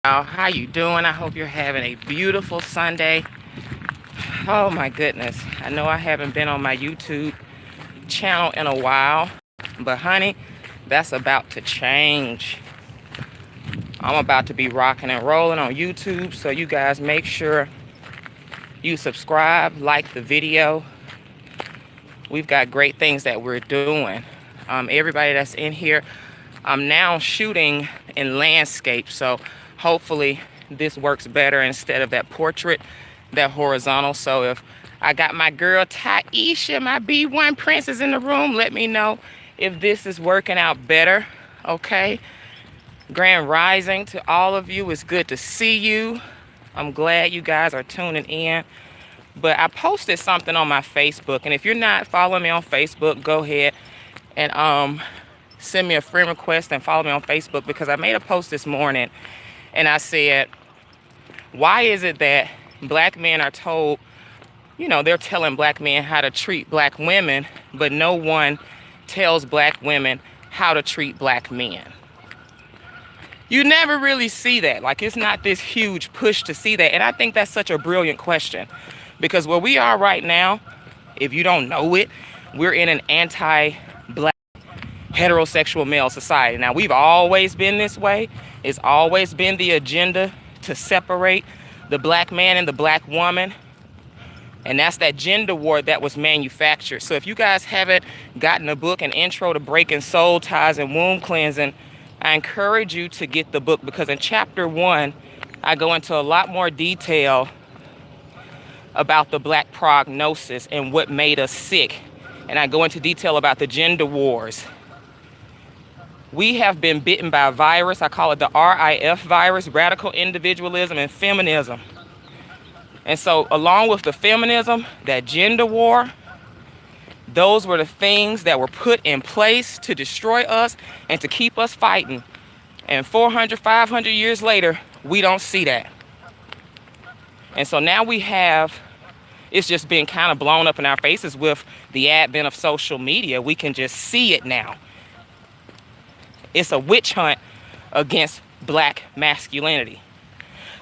How you doing? I hope you're having a beautiful Sunday. Oh my goodness. I know I haven't been on my YouTube channel in a while, but honey, that's about to change. I'm about to be rocking and rolling on YouTube, so you guys make sure you subscribe, like the video. We've got great things that we're doing. Everybody that's in here, I'm now shooting in landscape, so hopefully this works better instead of that portrait, that horizontal. So if I got my girl Taisha, my B1 princess in the room, let me know if this is working out better. Okay, grand rising to all of you. It's good to see you. I'm glad you guys are tuning in. But I posted something on my Facebook, and if you're not following me on Facebook, go ahead and send me a friend request and follow me on Facebook, because I made a post this morning and I said, why is it that black men are told, they're telling black men how to treat black women, but no one tells black women how to treat black men? You never really see that. Like, it's not this huge push to see that. And I think that's such a brilliant question, because where we are right now, if you don't know it, we're in an anti-black heterosexual male society. Now, we've always been this way. It's always been the agenda to separate the black man and the black woman. And that's that gender war that was manufactured. So if you guys haven't gotten a book, An Intro to Breaking Soul Ties and Womb Cleansing, I encourage you to get the book, because in chapter 1, I go into a lot more detail about the black prognosis and what made us sick. And I go into detail about the gender wars. We have been bitten by a virus. I call it the RIF virus, radical individualism and feminism. And so along with the feminism, that gender war, those were the things that were put in place to destroy us and to keep us fighting. And 400, 500 years later, we don't see that. And so now it's just been kind of blown up in our faces with the advent of social media. We can just see it now. It's a witch hunt against black masculinity.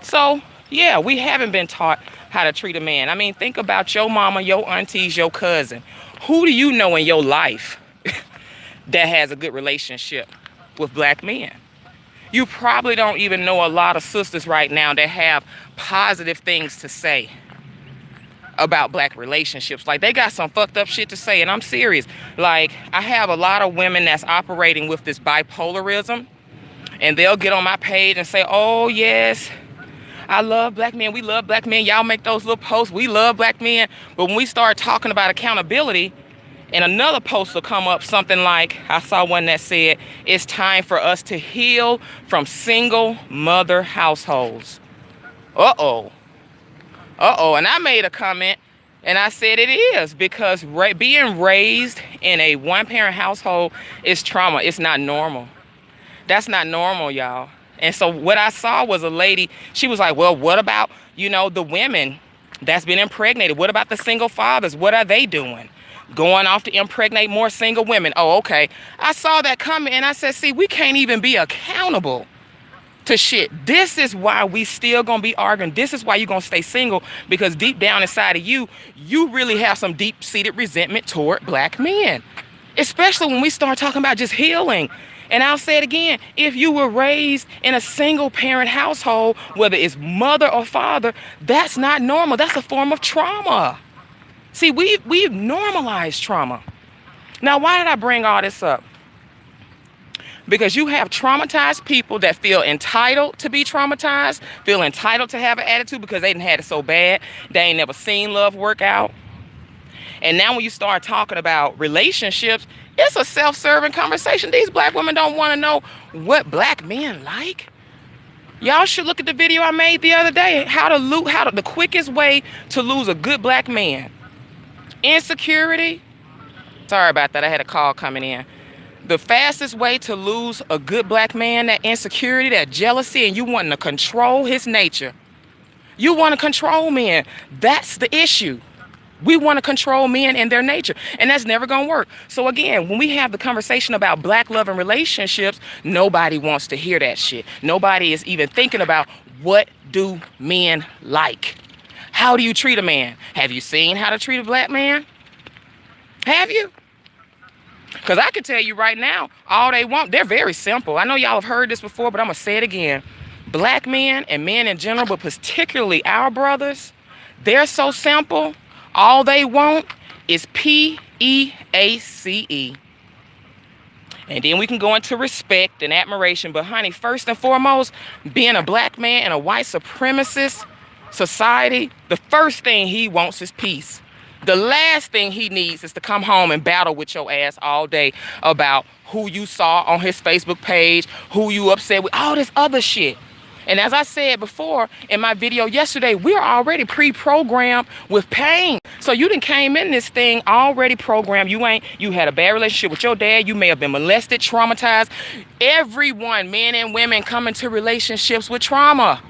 So, yeah, we haven't been taught how to treat a man. I mean, think about your mama, your aunties, your cousin. Who do you know in your life that has a good relationship with black men? You probably don't even know a lot of sisters right now that have positive things to say about black relationships. Like, they got some fucked up shit to say, and I'm serious. Like, I have a lot of women that's operating with this bipolarism, and they'll get on my page and say, oh yes, I love black men, we love black men, y'all make those little posts, we love black men. But when we start talking about accountability, and another post will come up, something like, I saw one that said, it's time for us to heal from single mother households. Uh-oh. And I made a comment, and I said it is, because being raised in a one-parent household is trauma. It's not normal. That's not normal, y'all. And so what I saw was a lady, she was like, well, what about, the women that's been impregnated? What about the single fathers? What are they doing? Going off to impregnate more single women. Oh, okay. I saw that comment, and I said, see, we can't even be accountable to shit. This is why we still gonna be arguing. This is why you're gonna stay single, because deep down inside of you, you really have some deep-seated resentment toward black men, especially when we start talking about just healing. And I'll say it again, if you were raised in a single parent household, whether it's mother or father, that's not normal. That's a form of trauma. See, we've normalized trauma. Now, why did I bring all this up? Because you have traumatized people that feel entitled to be traumatized, feel entitled to have an attitude because they didn't had it so bad, they ain't never seen love work out. And now when you start talking about relationships, it's a self-serving conversation. These black women don't want to know what black men like. Y'all should look at the video I made the other day, the quickest way to lose a good black man. Insecurity. Sorry about that, I had a call coming in. The fastest way to lose a good black man, that insecurity, that jealousy, and you wanting to control his nature. You want to control men. That's the issue. We want to control men and their nature, and that's never going to work. So again, when we have the conversation about black love and relationships, nobody wants to hear that shit. Nobody is even thinking about, what do men like? How do you treat a man? Have you seen how to treat a black man? Have you? Because I can tell you right now, all they want, they're very simple. I know y'all have heard this before, but I'm going to say it again. Black men and men in general, but particularly our brothers, they're so simple. All they want is P-E-A-C-E. And then we can go into respect and admiration. But honey, first and foremost, being a black man in a white supremacist society, the first thing he wants is peace. The last thing he needs is to come home and battle with your ass all day about who you saw on his Facebook page, who you upset with, all this other shit. And as I said before in my video yesterday, we're already pre-programmed with pain. So you done came in this thing already programmed. You had a bad relationship with your dad. You may have been molested, traumatized. Everyone, men and women, come into relationships with trauma,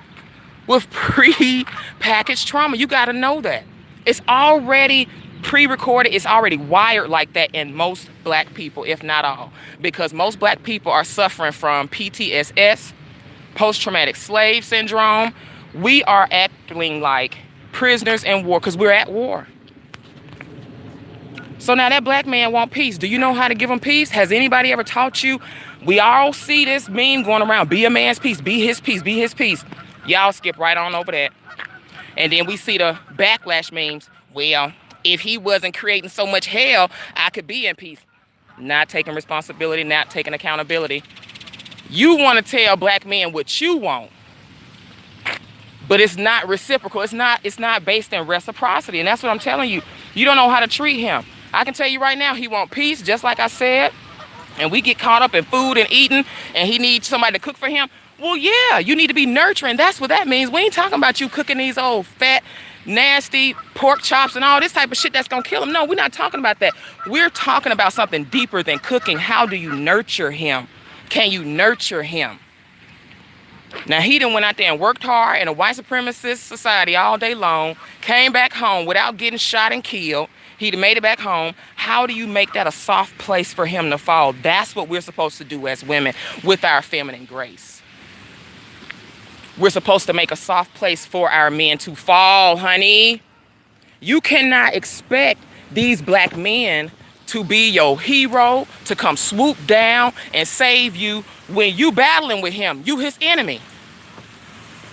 with pre-packaged trauma. You got to know that. It's already pre-recorded. It's already wired like that in most black people, if not all. Because most black people are suffering from PTSS, post-traumatic slave syndrome. We are acting like prisoners in war because we're at war. So now that black man want peace. Do you know how to give him peace? Has anybody ever taught you? We all see this meme going around. Be a man's peace. Be his peace. Be his peace. Y'all skip right on over that. And then we see the backlash memes. Well, if he wasn't creating so much hell, I could be in peace. Not taking responsibility, not taking accountability. You want to tell black men what you want, but it's not reciprocal. It's not based in reciprocity. And that's what I'm telling you. You don't know how to treat him. I can tell you right now, he wants peace, just like I said. And we get caught up in food and eating, and he needs somebody to cook for him. Well, yeah, you need to be nurturing. That's what that means. We ain't talking about you cooking these old fat, nasty pork chops and all this type of shit that's going to kill him. No, we're not talking about that. We're talking about something deeper than cooking. How do you nurture him? Can you nurture him? Now, he done went out there and worked hard in a white supremacist society all day long, came back home without getting shot and killed. He done made it back home. How do you make that a soft place for him to fall? That's what we're supposed to do as women with our feminine grace. We're supposed to make a soft place for our men to fall, honey. You cannot expect these black men to be your hero, to come swoop down and save you when you battling with him. You his enemy.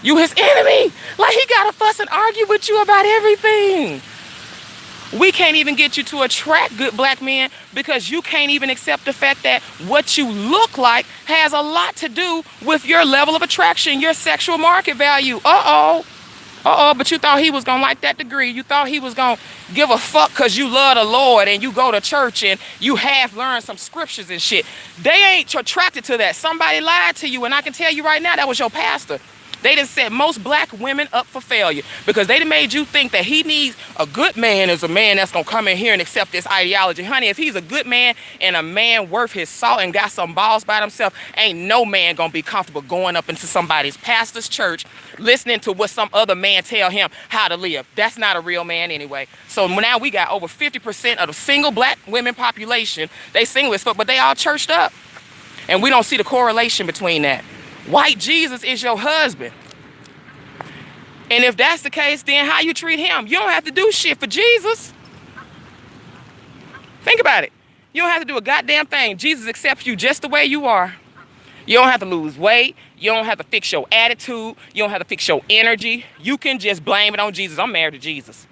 You his enemy. Like, he gotta fuss and argue with you about everything. We can't even get you to attract good black men because you can't even accept the fact that what you look like has a lot to do with your level of attraction, your sexual market value. But you thought he was gonna like that degree. You thought he was gonna give a fuck because you love the Lord and you go to church and you have learned some scriptures and shit. They ain't attracted to that. Somebody lied to you, and I can tell you right now, that was your pastor. They done set most black women up for failure because they done made you think that he needs a good man as a man that's gonna come in here and accept this ideology. Honey, if he's a good man and a man worth his salt and got some balls by himself, ain't no man gonna be comfortable going up into somebody's pastor's church listening to what some other man tell him how to live. That's not a real man anyway. So now we got over 50% of the single black women population. They single as fuck, but they all churched up. And we don't see the correlation between that. White Jesus is your husband. And if that's the case, then how you treat him? You don't have to do shit for Jesus. Think about it. You don't have to do a goddamn thing. Jesus accepts you just the way you are. You don't have to lose weight. You don't have to fix your attitude. You don't have to fix your energy. You can just blame it on Jesus. I'm married to Jesus.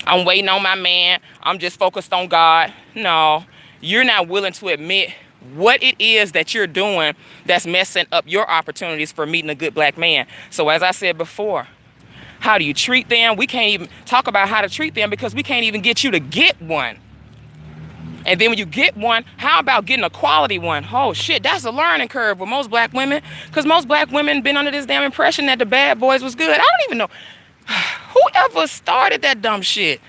I'm waiting on my man. I'm just focused on God. No, you're not willing to admit what it is that you're doing that's messing up your opportunities for meeting a good black man. So as I said before, how do you treat them? We can't even talk about how to treat them because we can't even get you to get one. And then when you get one, how about getting a quality one? Oh shit, that's a learning curve with most black women, because most black women been under this damn impression that the bad boys was good. I don't even know whoever started that dumb shit.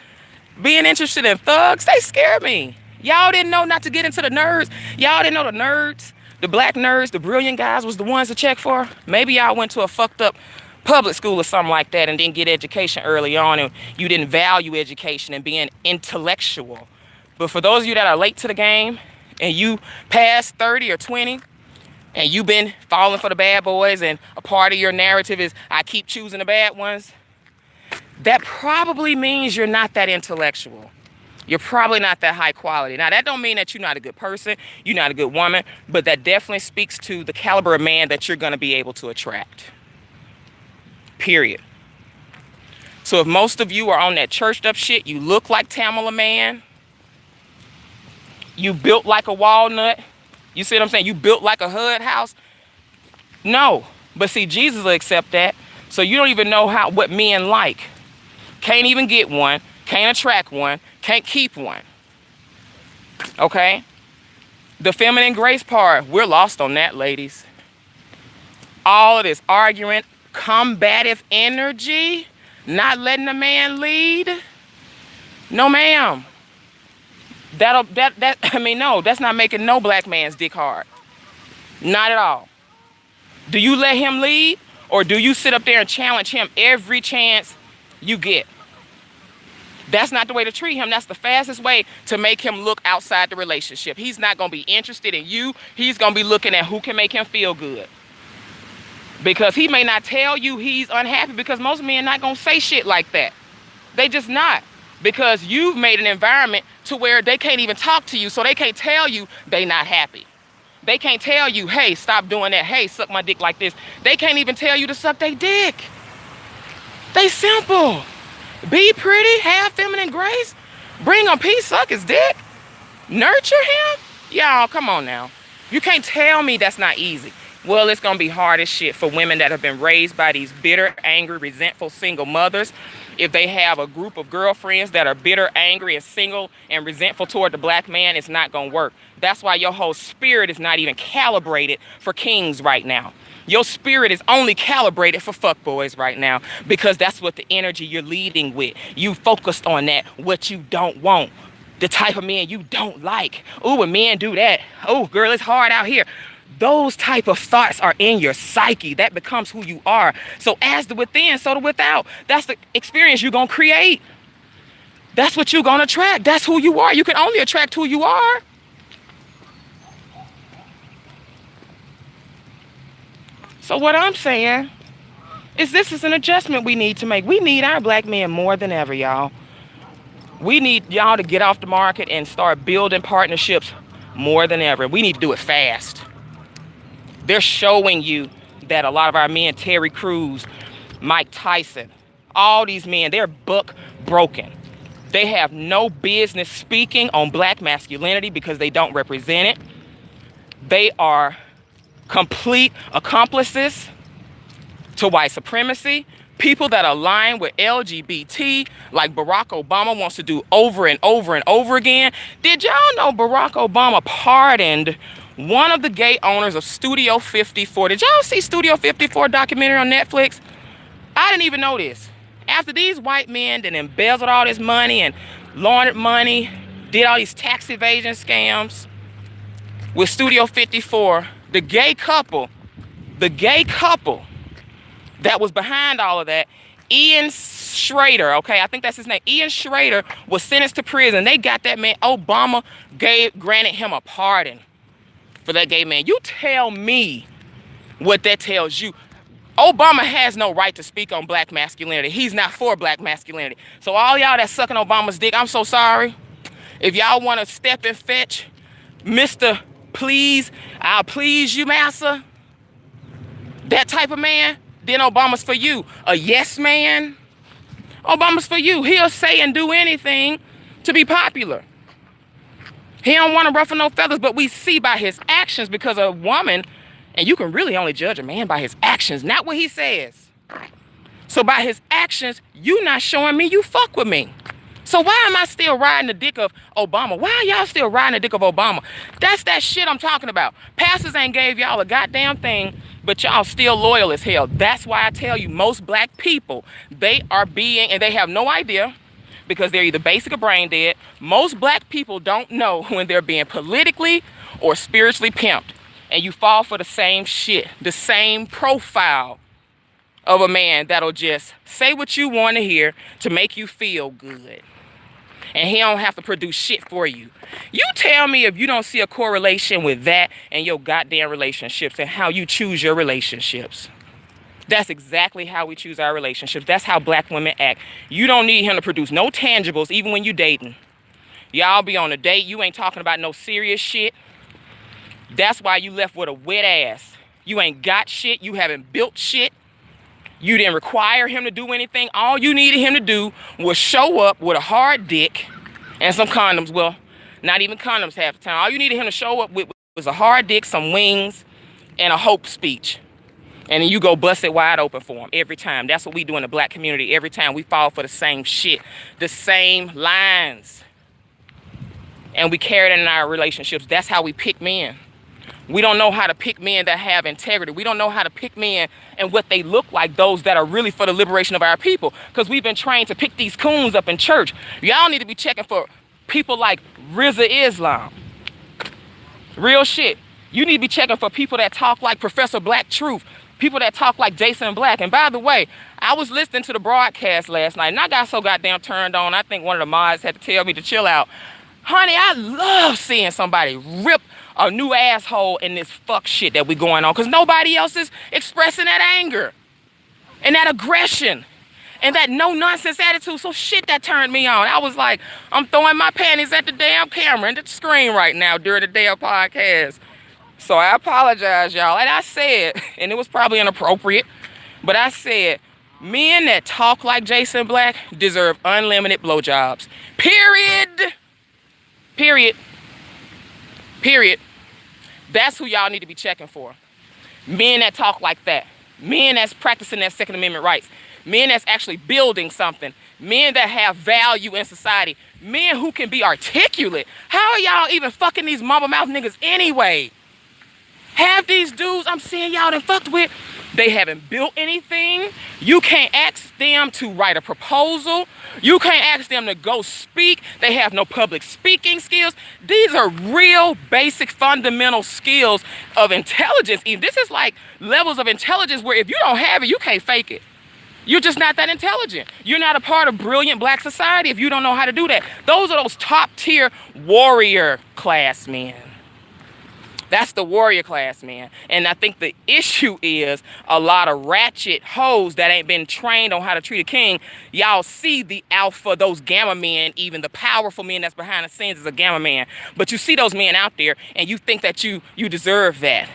Being interested in thugs, they scare me. Y'all didn't know not to get into the nerds. Y'all didn't know the nerds, the black nerds, the brilliant guys was the ones to check for. Maybe y'all went to a fucked up public school or something like that and didn't get education early on, and you didn't value education and being intellectual. But for those of you that are late to the game and you past 30 or 20 and you've been falling for the bad boys and a part of your narrative is I keep choosing the bad ones, that probably means you're not that intellectual. You're probably not that high quality. Now, that don't mean that you're not a good person, you're not a good woman, but that definitely speaks to the caliber of man that you're going to be able to attract. Period. So if most of you are on that churched up shit, you look like Tamala Man, you built like a walnut, you see what I'm saying? You built like a HUD house. No. But see, Jesus will accept that. So you don't even know what men like. Can't even get one. Can't attract one. Can't keep one. Okay? The feminine grace part, we're lost on that, ladies. All of this arguing, combative energy, not letting a man lead. No, ma'am. No, that's not making no black man's dick hard. Not at all. Do you let him lead, or do you sit up there and challenge him every chance you get? That's not the way to treat him. That's the fastest way to make him look outside the relationship. He's not going to be interested in you. He's going to be looking at who can make him feel good. Because he may not tell you he's unhappy, because most men not going to say shit like that. They just not. Because you've made an environment to where they can't even talk to you, so they can't tell you they not happy. They can't tell you, hey, stop doing that. Hey, suck my dick like this. They can't even tell you to suck their dick. They simple. Be pretty, have feminine grace, bring him peace, suck his dick, nurture him. Y'all, come on now. You can't tell me that's not easy. Well, it's going to be hard as shit for women that have been raised by these bitter, angry, resentful single mothers. If they have a group of girlfriends that are bitter, angry, and single and resentful toward the black man, it's not going to work. That's why your whole spirit is not even calibrated for kings right now. Your spirit is only calibrated for fuckboys right now, because that's what the energy you're leading with. You focused on that, what you don't want, the type of men you don't like. Ooh, when men do that, oh, girl, it's hard out here. Those type of thoughts are in your psyche. That becomes who you are. So as the within, so the without. That's the experience you're going to create. That's what you're going to attract. That's who you are. You can only attract who you are. So what I'm saying is this is an adjustment we need to make. We need our black men more than ever, y'all. We need y'all to get off the market and start building partnerships more than ever. We need to do it fast. They're showing you that a lot of our men, Terry Crews, Mike Tyson, all these men, they're buck broken. They have no business speaking on black masculinity because they don't represent it. They are complete accomplices to white supremacy. People that align with LGBT, like Barack Obama wants to do over and over and over again. Did y'all know Barack Obama pardoned one of the gay owners of Studio 54? Did y'all see Studio 54 documentary on Netflix? I didn't even know this. After these white men that embezzled all this money and laundered money, did all these tax evasion scams with Studio 54, the gay couple that was behind all of that, Ian Schrader, okay, I think that's his name. Ian Schrader was sentenced to prison. They got that man. Obama granted him a pardon for that gay man. You tell me what that tells you. Obama has no right to speak on black masculinity. He's not for black masculinity. So all y'all that's sucking Obama's dick, I'm so sorry. If y'all want to step and fetch Mr. Please, I'll please you, massa, that type of man, then Obama's for you. A yes man, Obama's for you. He'll say and do anything to be popular. He don't want to ruffle no feathers, but we see by his actions, because a woman, and you can really only judge a man by his actions, not what he says. So by his actions, you not showing me you fuck with me. So why am I still riding the dick of Obama? Why are y'all still riding the dick of Obama? That's that shit I'm talking about. Pastors ain't gave y'all a goddamn thing, but y'all still loyal as hell. That's why I tell you, most black people, they are being, and they have no idea, because they're either basic or brain dead. Most black people don't know when they're being politically or spiritually pimped. And you fall for the same shit, the same profile of a man that'll just say what you want to hear to make you feel good. And he don't have to produce shit for you. You tell me if you don't see a correlation with that and your goddamn relationships and how you choose your relationships. That's exactly how we choose our relationships. That's how black women act. You don't need him to produce no tangibles even when you dating. Y'all be on a date, you ain't talking about no serious shit. That's why you left with a wet ass. You ain't got shit, you haven't built shit. You didn't require him to do anything. All you needed him to do was show up with a hard dick and some condoms. Well, not even condoms half the time. All you needed him to show up with was a hard dick, some wings, and a hope speech. And then you go bust it wide open for him every time. That's what we do in the black community. Every time we fall for the same shit, the same lines. And we carry that in our relationships. That's how we pick men. We don't know how to pick men that have integrity. We don't know how to pick men and what they look like, those that are really for the liberation of our people. Because we've been trained to pick these coons up in church. Y'all need to be checking for people like Rizza Islam. Real shit. You need to be checking for people that talk like Professor Black Truth. People that talk like Jason Black. And by the way, I was listening to the broadcast last night and I got so goddamn turned on. I think one of the mods had to tell me to chill out. Honey, I love seeing somebody rip a new asshole in this fuck shit that we going on, because nobody else is expressing that anger and that aggression and that no nonsense attitude. So shit, that turned me on. I was like, I'm throwing my panties at the damn camera and the screen right now during the damn podcast. So I apologize, y'all. And I said, and it was probably inappropriate, but I said, men that talk like Jason Black deserve unlimited blowjobs. Period. Period. Period. That's who y'all need to be checking for. Men that talk like that. Men that's practicing their Second Amendment rights. Men that's actually building something. Men that have value in society. Men who can be articulate. How are y'all even fucking these mama mouth niggas anyway? Half these dudes I'm seeing y'all done fucked with, they haven't built anything. You can't ask them to write a proposal. You can't ask them to go speak. They have no public speaking skills. These are real basic fundamental skills of intelligence. This is like levels of intelligence where if you don't have it, you can't fake it. You're just not that intelligent. You're not a part of brilliant black society if you don't know how to do that. Those are those top tier warrior class men. That's the warrior class, man. And I think the issue is a lot of ratchet hoes that ain't been trained on how to treat a king. Y'all see the alpha, those gamma men, even the powerful men that's behind the scenes is a gamma man. But you see those men out there and you think that you deserve that.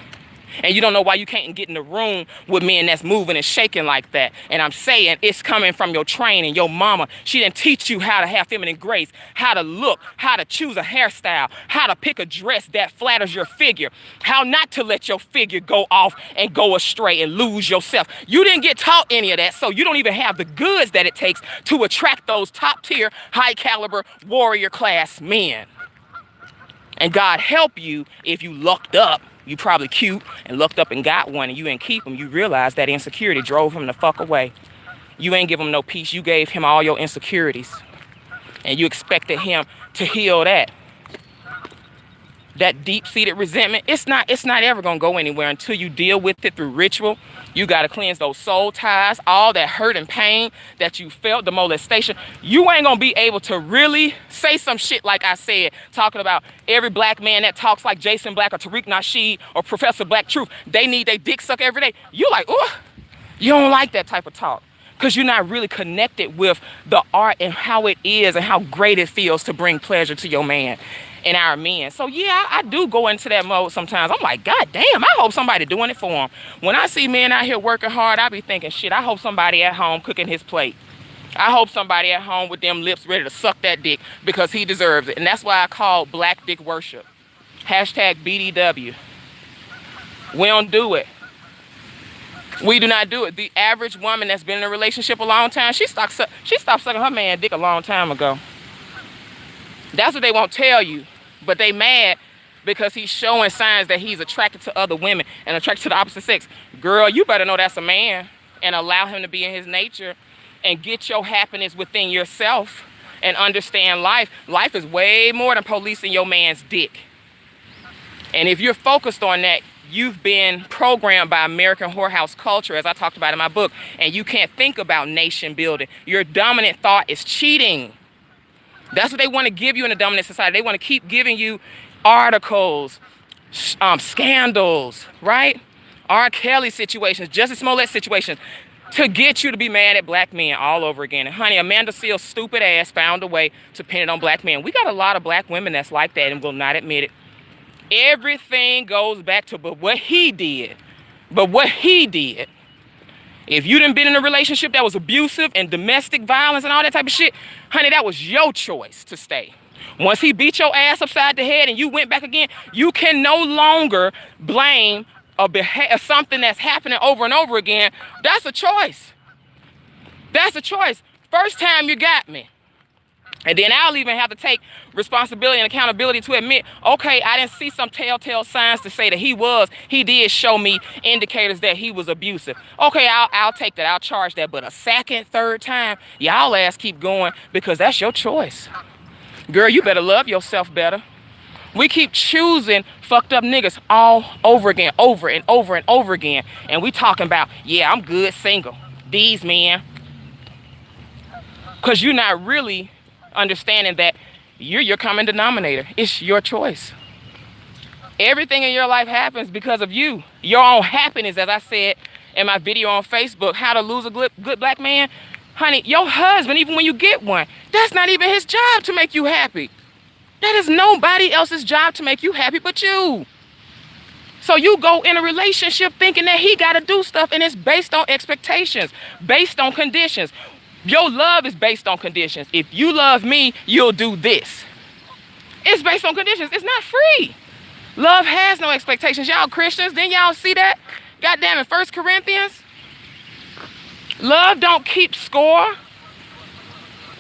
And you don't know why you can't get in the room with men that's moving and shaking like that. And I'm saying it's coming from your training. Your mama, she didn't teach you how to have feminine grace, how to look, how to choose a hairstyle, how to pick a dress that flatters your figure, how not to let your figure go off and go astray and lose yourself. You didn't get taught any of that, so you don't even have the goods that it takes to attract those top tier, high caliber warrior class men. And God help you if you lucked up. You probably cute and looked up and got one and you didn't keep him. You realize that insecurity drove him the fuck away. You ain't give him no peace. You gave him all your insecurities. And you expected him to heal that. That deep-seated resentment, it's not ever gonna go anywhere until you deal with it through ritual. You gotta cleanse those soul ties, all that hurt and pain that you felt, the molestation. You ain't gonna be able to really say some shit like I said, talking about every black man that talks like Jason Black or Tariq Nasheed or Professor Black Truth, they need their dick sucked every day. You like, ooh, you don't like that type of talk. Because you're not really connected with the art and how it is and how great it feels to bring pleasure to your man and our men. So yeah, I do go into that mode sometimes. I'm like, God damn, I hope somebody doing it for him. When I see men out here working hard, I be thinking, shit, I hope somebody at home cooking his plate. I hope somebody at home with them lips ready to suck that dick because he deserves it. And that's why I call black dick worship. Hashtag BDW. We don't do it. We do not do it. The average woman that's been in a relationship a long time, she stopped sucking her man dick a long time ago. That's what they won't tell you. But they mad because he's showing signs that he's attracted to other women and attracted to the opposite sex. Girl, you better know that's a man and allow him to be in his nature and get your happiness within yourself and understand life. Life is way more than policing your man's dick. And if you're focused on that, you've been programmed by American whorehouse culture, as I talked about in my book, and you can't think about nation building. Your dominant thought is cheating. That's what they want to give you in a dominant society. They want to keep giving you articles, scandals, right? R. Kelly situations, Jussie Smollett situations, to get you to be mad at black men all over again. And honey, Amanda Seales' stupid ass found a way to pin it on black men. We got a lot of black women that's like that and will not admit it. Everything goes back to but what he did. But what he did. If you done been in a relationship that was abusive and domestic violence and all that type of shit, honey, that was your choice to stay. Once he beat your ass upside the head and you went back again, you can no longer blame something that's happening over and over again. That's a choice. That's a choice. First time you got me. And then I'll even have to take responsibility and accountability to admit, okay, I didn't see some telltale signs to say that he did show me indicators that he was abusive. Okay, I'll take that, I'll charge that. But a second, third time, y'all ass keep going because that's your choice. Girl, you better love yourself better. We keep choosing fucked up niggas all over again, over and over and over again. And we talking about, yeah, I'm good single. These men. Because you're not really understanding that you're your common denominator. It's your choice. Everything in your life happens because of you. Your own happiness, as I said in my video on Facebook, how to lose a good black man. Honey, your husband, even when you get one, that's not even his job to make you happy. That is nobody else's job to make you happy but you. So you go in a relationship thinking that he got to do stuff, and it's based on expectations, based on conditions. Your love is based on conditions. If you love me, you'll do this. It's based on conditions. It's not free. Love has no expectations. Y'all Christians, didn't y'all see that? Goddamn, in 1 Corinthians. Love don't keep score.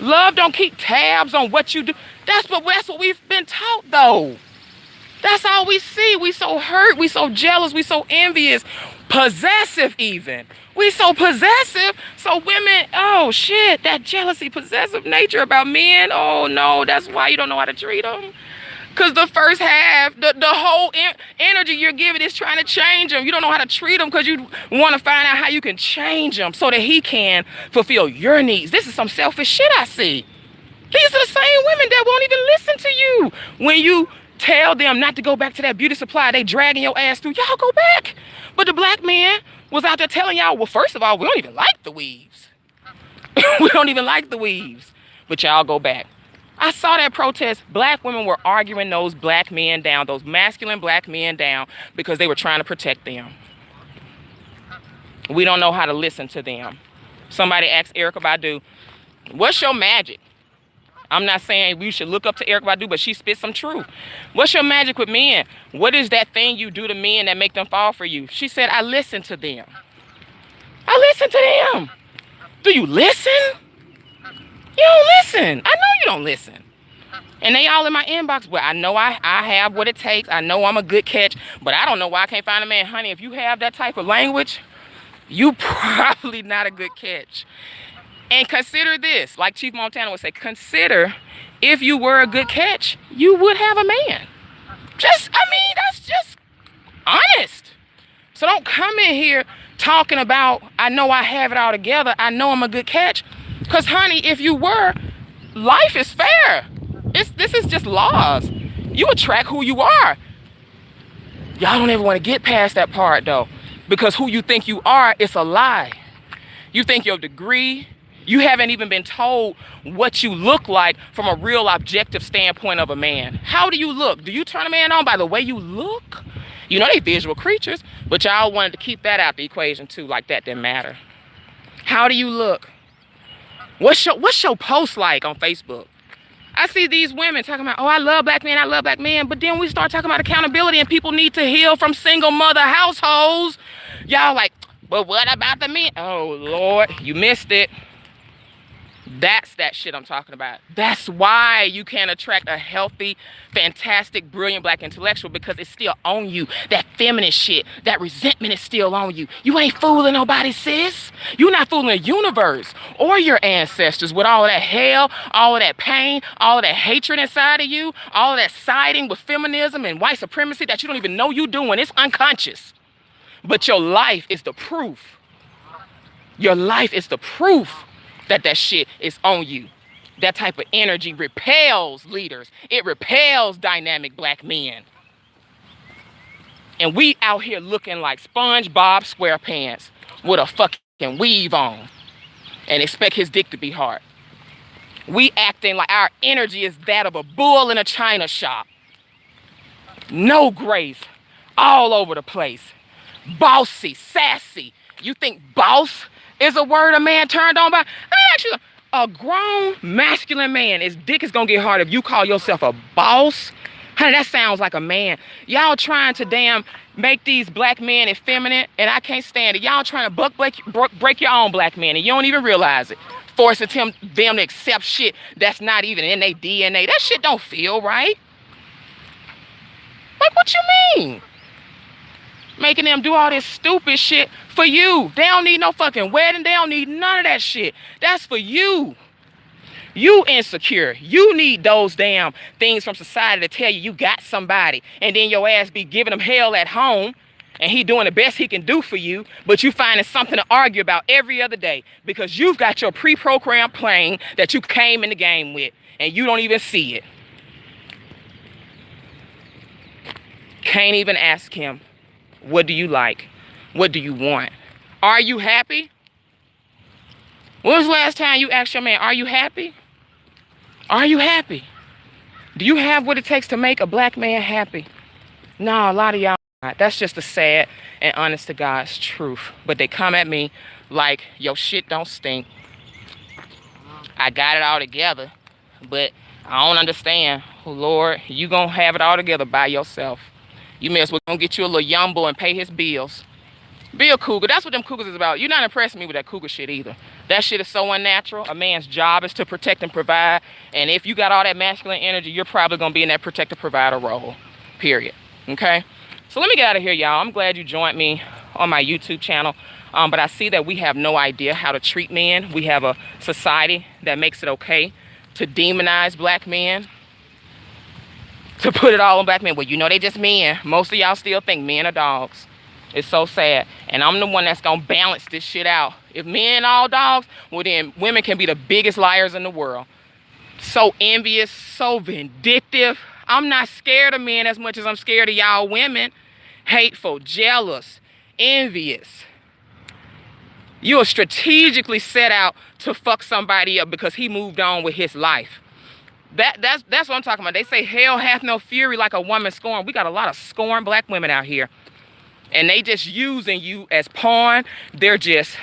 Love don't keep tabs on what you do. That's what we've been taught, though. That's all we see. We so hurt. We so jealous. We so envious. Possessive even. We so possessive. So women, oh shit, that jealousy, possessive nature about men. Oh no, that's why you don't know how to treat them. Because the first half, the whole energy you're giving is trying to change them. You don't know how to treat them because you want to find out how you can change them so that he can fulfill your needs. This is some selfish shit I see. These are the same women that won't even listen to you. When you tell them not to go back to that beauty supply, they dragging your ass through. Y'all go back. But the black man was out there telling y'all, well, first of all, we don't even like the weaves. We don't even like the weaves. But y'all go back. I saw that protest. Black women were arguing those black men down, those masculine black men down, because they were trying to protect them. We don't know how to listen to them. Somebody asked Erykah Badu, what's your magic? I'm not saying we should look up to Erykah Badu, but she spit some truth. What's your magic with men? What is that thing you do to men that make them fall for you? She said, I listen to them. I listen to them. Do you listen? You don't listen. I know you don't listen. And they all in my inbox. Well, I know I have what it takes. I know I'm a good catch, but I don't know why I can't find a man. Honey, if you have that type of language, you probably not a good catch. And consider this, like Chief Montana would say, consider if you were a good catch, you would have a man. That's just honest. So don't come in here talking about, I know I have it all together. I know I'm a good catch. Because, honey, if you were, life is fair. This is just laws. You attract who you are. Y'all don't ever want to get past that part, though. Because who you think you are, it's a lie. You think your degree, you haven't even been told what you look like from a real objective standpoint of a man. How do you look? Do you turn a man on by the way you look? You know they visual creatures, but y'all wanted to keep that out the equation too, like that didn't matter. How do you look? What's your post like on Facebook? I see these women talking about, oh, I love black men, but then we start talking about accountability and people need to heal from single mother households. Y'all like, but what about the men? Oh, Lord, you missed it. That's that shit I'm talking about. That's why you can't attract a healthy, fantastic, brilliant black intellectual, because it's still on you. That feminist shit, that resentment is still on you. You ain't fooling nobody, sis. You're not fooling the universe or your ancestors with all of that hell, all of that pain, all of that hatred inside of you, all of that siding with feminism and white supremacy that you don't even know you doing. It's unconscious. But your life is the proof. Your life is the proof that that shit is on you. That type of energy repels leaders. It repels dynamic black men. And we out here looking like SpongeBob SquarePants with a fucking weave on and expect his dick to be hard. We acting like our energy is that of a bull in a china shop. No grace, all over the place. Bossy, sassy. You think boss is a word a man turned on by? Actually, a grown masculine man, his dick is gonna get hard if you call yourself a boss. Honey, that sounds like a man. Y'all trying to damn make these black men effeminate, and I can't stand it. Y'all trying to break your own black men, and you don't even realize it. Forcing them to accept shit that's not even in their DNA. That shit don't feel right. Like, what you mean? Making them do all this stupid shit for you. They don't need no fucking wedding. They don't need none of that shit. That's for you. You insecure. You need those damn things from society to tell you you got somebody. And then your ass be giving them hell at home. And he doing the best he can do for you. But you finding something to argue about every other day. Because you've got your pre-programmed plane that you came in the game with. And you don't even see it. Can't even ask him. What do you like? What do you want? Are you happy? When was the last time you asked your man, are you happy? Are you happy? Do you have what it takes to make a black man happy? No, a lot of y'all not. That's just the sad and honest to God's truth. But they come at me like, your shit don't stink. I got it all together, but I don't understand. Oh, Lord, you gonna have it all together by yourself. You may as well gonna get you a little young boy and pay his bills. Be a cougar. That's what them cougars is about. You're not impressing me with that cougar shit either. That shit is so unnatural. A man's job is to protect and provide. And if you got all that masculine energy, you're probably gonna be in that protector provider role. Period. Okay? So let me get out of here, y'all. I'm glad you joined me on my YouTube channel. But I see that we have no idea how to treat men. We have a society that makes it okay to demonize black men. To put it all on black men. Well, you know they just men. Most of y'all still think men are dogs. It's so sad. And I'm the one that's going to balance this shit out. If men all dogs, well then women can be the biggest liars in the world. So envious, so vindictive. I'm not scared of men as much as I'm scared of y'all women. Hateful, jealous, envious. You are strategically set out to fuck somebody up because he moved on with his life. That's what I'm talking about. They say hell hath no fury like a woman scorned. We got a lot of scorned black women out here. And they just using you as pawn. They're just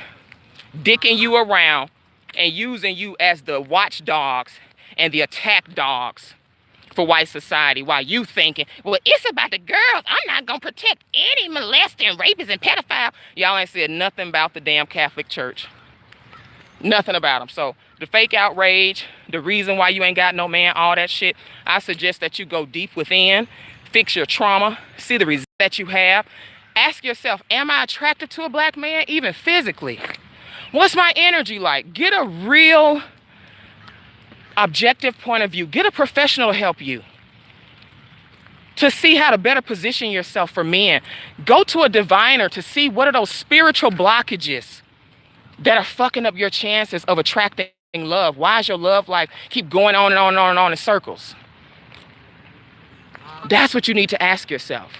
dicking you around and using you as the watchdogs and the attack dogs for white society while you thinking, well, it's about the girls. I'm not going to protect any molesting, rapists, and pedophiles. Y'all ain't said nothing about the damn Catholic Church. Nothing about them. So the fake outrage, the reason why you ain't got no man, all that shit, I suggest that you go deep within, fix your trauma, see the result that you have. Ask yourself, am I attracted to a black man, even physically? What's my energy like? Get a real objective point of view. Get a professional to help you to see how to better position yourself for men. Go to a diviner to see what are those spiritual blockages that are fucking up your chances of attracting love. Why is your love life keep going on and on and on and on in circles? That's what you need to ask yourself.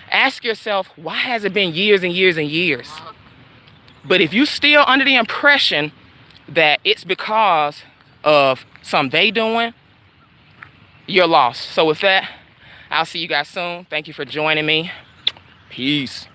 Ask yourself, why has it been years and years and years? But if you still under the impression that it's because of something they doing, you're lost. So with that, I'll see you guys soon. Thank you for joining me. Peace.